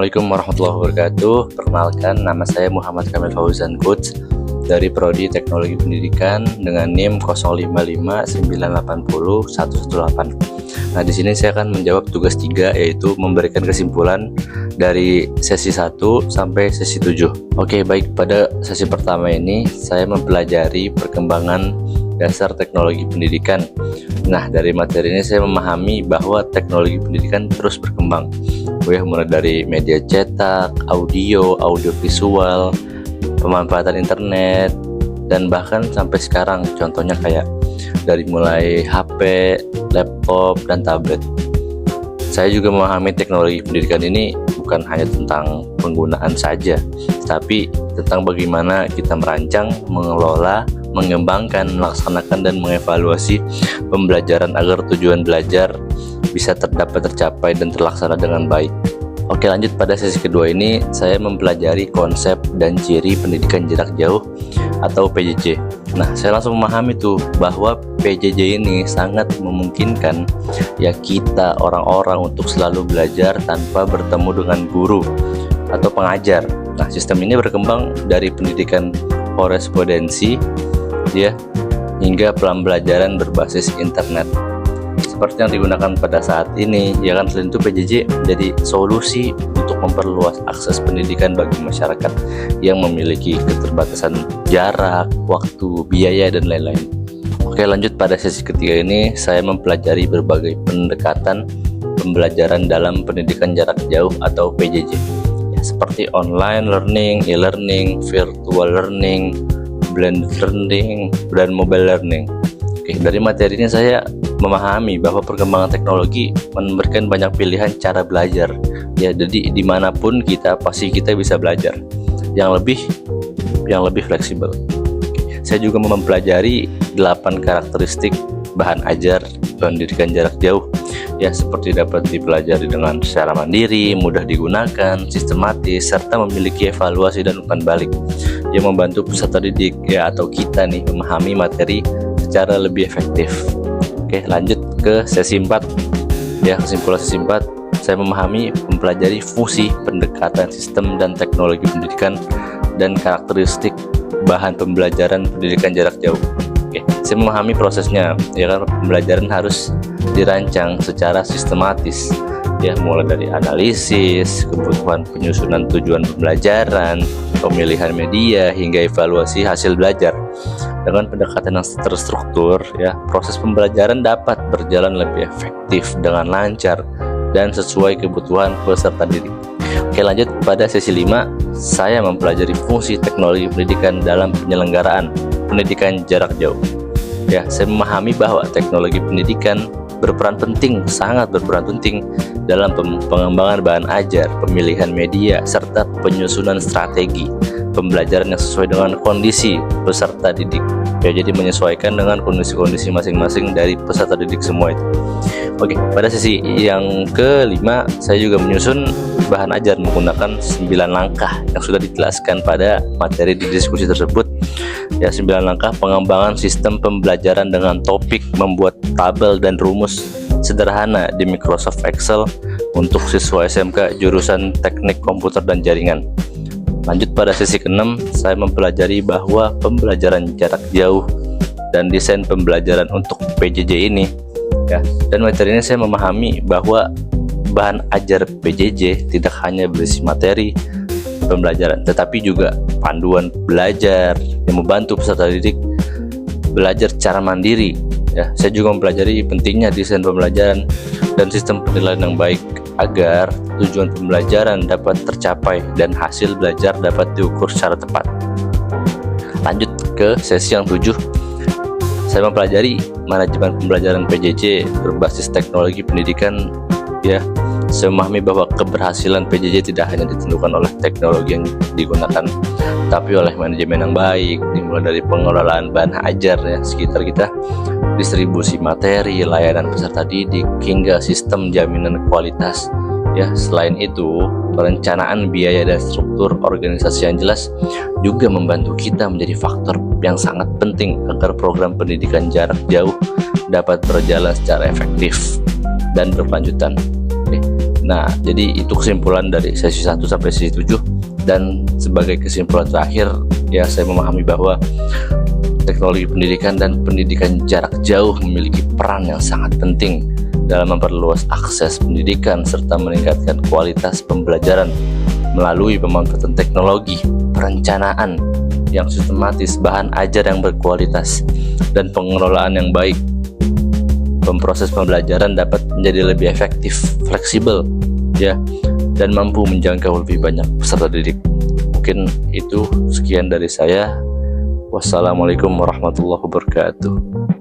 Assalamualaikum warahmatullahi wabarakatuh. Perkenalkan, nama saya Muhammad Kamil Fauzan Coach dari Prodi Teknologi Pendidikan dengan NIM 0559801118. Nah, di sini saya akan menjawab tugas 3, yaitu memberikan kesimpulan dari sesi 1 sampai sesi 7. Oke, baik, pada sesi pertama ini saya mempelajari perkembangan dasar teknologi pendidikan. Nah, dari materi ini saya memahami bahwa teknologi pendidikan terus berkembang. Mulai dari media cetak, audio visual, pemanfaatan internet, dan bahkan sampai sekarang contohnya kayak dari mulai HP, laptop, dan tablet. Saya juga memahami teknologi pendidikan ini bukan hanya tentang penggunaan saja, tapi tentang bagaimana kita merancang, mengelola, mengembangkan, melaksanakan, dan mengevaluasi pembelajaran agar tujuan belajar bisa tercapai dan terlaksana dengan baik. Oke, lanjut pada sesi kedua ini saya mempelajari konsep dan ciri pendidikan jarak jauh atau PJJ. Nah, saya langsung memahami tuh bahwa PJJ ini sangat memungkinkan ya kita orang-orang untuk selalu belajar tanpa bertemu dengan guru atau pengajar. Nah, sistem ini berkembang dari pendidikan korespondensi ya hingga pembelajaran berbasis internet seperti yang digunakan pada saat ini ya kan. Selain itu, PJJ menjadi solusi untuk memperluas akses pendidikan bagi masyarakat yang memiliki keterbatasan jarak, waktu, biaya, dan lain-lain. Oke, lanjut pada sesi ketiga ini saya mempelajari berbagai pendekatan pembelajaran dalam pendidikan jarak jauh atau PJJ ya, seperti online learning, e-learning, virtual learning, blended learning, dan mobile learning. Oke, dari materi ini saya memahami bahwa perkembangan teknologi memberikan banyak pilihan cara belajar ya, jadi dimanapun kita pasti kita bisa belajar yang lebih fleksibel. Saya juga mempelajari 8 karakteristik bahan ajar pendidikan jarak jauh ya, seperti dapat dipelajari dengan secara mandiri, mudah digunakan, sistematis, serta memiliki evaluasi dan umpan balik yang membantu peserta didik ya atau kita nih memahami materi secara lebih efektif. Oke, lanjut ke sesi 4 ya. Kesimpulan sesi 4, saya memahami mempelajari fungsi, pendekatan, sistem, dan teknologi pendidikan dan karakteristik bahan pembelajaran pendidikan jarak jauh. Oke, saya memahami prosesnya ya kan. Pembelajaran harus dirancang secara sistematis ya, mulai dari analisis, kebutuhan, penyusunan tujuan pembelajaran, pemilihan media, hingga evaluasi hasil belajar. Dengan pendekatan yang terstruktur ya, proses pembelajaran dapat berjalan lebih efektif dengan lancar dan sesuai kebutuhan peserta didik. Oke, lanjut pada sesi 5, saya mempelajari fungsi teknologi pendidikan dalam penyelenggaraan pendidikan jarak jauh. Ya, saya memahami bahwa teknologi pendidikan sangat berperan penting dalam pengembangan bahan ajar, pemilihan media, serta penyusunan strategi pembelajaran yang sesuai dengan kondisi peserta didik ya, jadi menyesuaikan dengan kondisi-kondisi masing-masing dari peserta didik semua itu. Oke, pada sesi yang kelima saya juga menyusun bahan ajar menggunakan 9 langkah yang sudah dijelaskan pada materi di diskusi tersebut ya. 9 langkah pengembangan sistem pembelajaran dengan topik membuat tabel dan rumus sederhana di Microsoft Excel untuk siswa SMK jurusan Teknik Komputer dan Jaringan. Lanjut pada sesi ke-6, saya mempelajari bahwa pembelajaran jarak jauh dan desain pembelajaran untuk PJJ ini ya. Dan materi ini saya memahami bahwa bahan ajar PJJ tidak hanya berisi materi pembelajaran, tetapi juga panduan belajar yang membantu peserta didik belajar secara mandiri ya. Saya juga mempelajari pentingnya desain pembelajaran dan sistem penilaian yang baik agar tujuan pembelajaran dapat tercapai dan hasil belajar dapat diukur secara tepat. Lanjut ke sesi yang 7, saya mempelajari manajemen pembelajaran PJJ berbasis teknologi pendidikan ya. Saya memahami bahwa keberhasilan PJJ tidak hanya ditentukan oleh teknologi yang digunakan, tapi oleh manajemen yang baik, dimulai dari pengelolaan bahan ajar ya sekitar kita, distribusi materi, layanan peserta didik, hingga sistem jaminan kualitas ya. Selain itu, perencanaan biaya dan struktur organisasi yang jelas juga membantu kita menjadi faktor yang sangat penting agar program pendidikan jarak jauh dapat berjalan secara efektif dan berkelanjutan. Nah, jadi itu kesimpulan dari sesi 1 sampai sesi 7. Dan sebagai kesimpulan terakhir, ya saya memahami bahwa teknologi pendidikan dan pendidikan jarak jauh memiliki peran yang sangat penting dalam memperluas akses pendidikan serta meningkatkan kualitas pembelajaran melalui pemanfaatan teknologi, perencanaan yang sistematis, bahan ajar yang berkualitas, dan pengelolaan yang baik. Proses pembelajaran dapat menjadi lebih efektif, fleksibel, ya, dan mampu menjangkau lebih banyak peserta didik. Mungkin itu sekian dari saya. Wassalamualaikum warahmatullahi wabarakatuh.